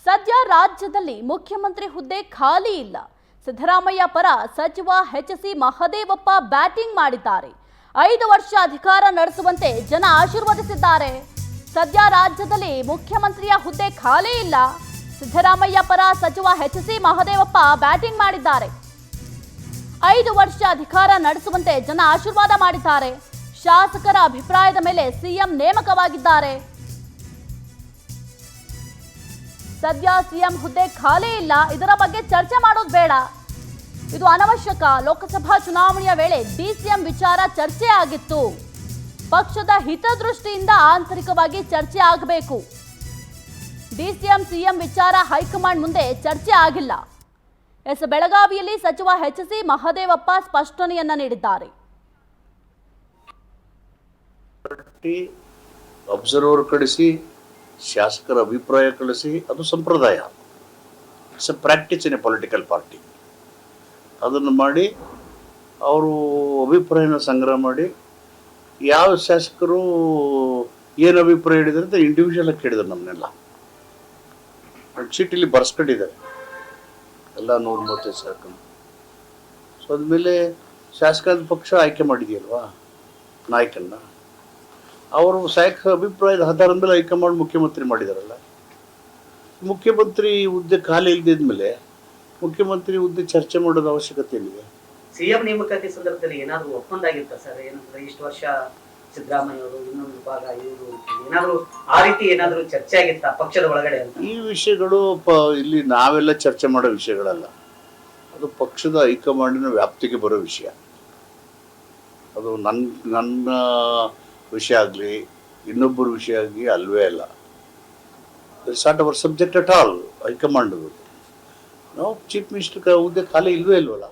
ಸದ್ಯ ರಾಜ್ಯದಲ್ಲಿ ಮುಖ್ಯಮಂತ್ರಿ ಹುದ್ದೆ ಖಾಲಿ ಇಲ್ಲ. ಸಿದ್ದರಾಮಯ್ಯ ಪರ ಸಚಿವ ಎಚ್.ಸಿ. ಮಹದೇವಪ್ಪ ಬ್ಯಾಟಿಂಗ್ ಮಾಡಿದ್ದಾರೆ. 5 ವರ್ಷ ಅಧಿಕಾರ ನಡೆಸುವಂತೆ ಜನ ಆಶೀರ್ವದಿಸಿದ್ದಾರೆ. ಸದ್ಯ ರಾಜ್ಯದಲ್ಲಿ ಮುಖ್ಯಮಂತ್ರಿಯ ಹುದ್ದೆ ಖಾಲಿ ಇಲ್ಲ. ಸಿದ್ದರಾಮಯ್ಯ ಪರ ಸಚಿವ ಎಚ್.ಸಿ. ಮಹದೇವಪ್ಪ ಬ್ಯಾಟಿಂಗ್ ಮಾಡಿದ್ದಾರೆ. 5 ವರ್ಷ ಅಧಿಕಾರ ನಡೆಸುವಂತೆ ಜನ ಆಶೀರ್ವಾದ ಮಾಡಿದ್ದಾರೆ. ಶಾಸಕರ ಅಭಿಪ್ರಾಯದ ಮೇಲೆ ಸಿಎಂ ನೇಮಕವಾಗಿದ್ದಾರೆ. ಸದ್ಯ ಸಿಎಂ ಹುದ್ದೆ ಖಾಲಿ ಇಲ್ಲ, ಇದರ ಬಗ್ಗೆ ಚರ್ಚೆ ಮಾಡೋದು ಬೇಡ, ಇದು ಅನವಶ್ಯಕ. ಲೋಕಸಭಾ ಚುನಾವಣೆಯ ವೇಳೆ ಡಿಸಿಎಂ ವಿಚಾರ ಚರ್ಚೆ ಆಗಿತ್ತು. ಪಕ್ಷದ ಹಿತದೃಷ್ಟಿಯಿಂದ ಆಂತರಿಕವಾಗಿ ಚರ್ಚೆ ಆಗಬೇಕು. ಡಿಸಿಎಂ ಸಿಎಂ ವಿಚಾರ ಹೈಕಮಾಂಡ್ ಮುಂದೆ ಚರ್ಚೆ ಆಗಿಲ್ಲ. ಬೆಳಗಾವಿಯಲ್ಲಿ ಸಚಿವ ಎಚ್.ಸಿ. ಮಹದೇವಪ್ಪ ಸ್ಪಷ್ಟನೆಯನ್ನ ನೀಡಿದ್ದಾರೆ. ಅಬ್ಸರ್ವರ್ ಕಳಿಸಿ ಶಾಸಕರ ಅಭಿಪ್ರಾಯ ಕಳಿಸಿ ಅದು ಸಂಪ್ರದಾಯ. It's A practice in a political party. ಅದನ್ನು ಮಾಡಿ ಅವರು ಅಭಿಪ್ರಾಯನ ಸಂಗ್ರಹ ಮಾಡಿ ಯಾವ ಶಾಸಕರು ಏನು ಅಭಿಪ್ರಾಯ ಹೇಳಿದ್ರೆ ಅಂತ ಇಂಡಿವಿಜುವಲ್ ಆಗಿ ಕೇಳಿದ್ರು. ನಮ್ಮನ್ನೆಲ್ಲ ಚೀಟಿಲಿ ಬರ್ಸ್ಕೊಂಡಿದ್ದಾರೆ ಎಲ್ಲ 135 ಶಾಸಕರು. ಸೊ ಅದ್ಮೇಲೆ ಶಾಸಕಾಂಗ ಪಕ್ಷ ಆಯ್ಕೆ ಮಾಡಿದೆಯಲ್ವಾ ನಾಯಕನ್ನ, ಅವರು ಶಾಸಕ ಅಭಿಪ್ರಾಯದ ಆಧಾರದ ಮೇಲೆ ಹೈಕಮಾಂಡ್ ಮುಖ್ಯಮಂತ್ರಿ ಮಾಡಿದಾರಲ್ಲ. ಮುಖ್ಯಮಂತ್ರಿ ಹುದ್ದೆ ಖಾಲಿ ಇಲ್ದಿದ್ಮೇಲೆ ಮುಖ್ಯಮಂತ್ರಿ ಹುದ್ದೆ ಚರ್ಚೆ ಮಾಡೋದು ಅವಶ್ಯಕತೆ ಏನಿದೆ? ಸಿಎಂ ನೇಮಕಾತಿ ಸಂದರ್ಭದಲ್ಲಿ ಏನಾದ್ರು ಒಪ್ಪಂದ ಆಗಿತ್ತ ಸರ್? ಏನಂದ್ರೆ ಇಷ್ಟು ವರ್ಷ ಸಿದ್ದರಾಮಯ್ಯ ಅವರು ಇನ್ನೊಂದು ಭಾಗ ಇವರು ಏನಾದ್ರು ಆ ರೀತಿ ಏನಾದ್ರು ಚರ್ಚೆ ಆಗಿತ್ತ ಪಕ್ಷದ ಒಳಗಡೆ ಅಂತ? ಈ ವಿಷಯಗಳು ಇಲ್ಲಿ ನಾವೆಲ್ಲ ಚರ್ಚೆ ಮಾಡೋ ವಿಷಯಗಳಲ್ಲ. ಅದು ಪಕ್ಷದ ಹೈಕಮಾಂಡಿನ ವ್ಯಾಪ್ತಿಗೆ ಬರೋ ವಿಷಯ. ಅದು ನನ್ನ ವಿಷಯ ಆಗಲಿ ಇನ್ನೊಬ್ಬರ ವಿಷಯ ಆಗಲಿ ಅಲ್ವೇ ಅಲ್ಲ. It's not hour subject at all. High command ನಾವು ಚೀಫ್ ಮಿನಿಸ್ಟರ್ ಹುದ್ದೆ ಖಾಲಿ ಇಲ್ವೇ ಇಲ್ವಲ್ಲ.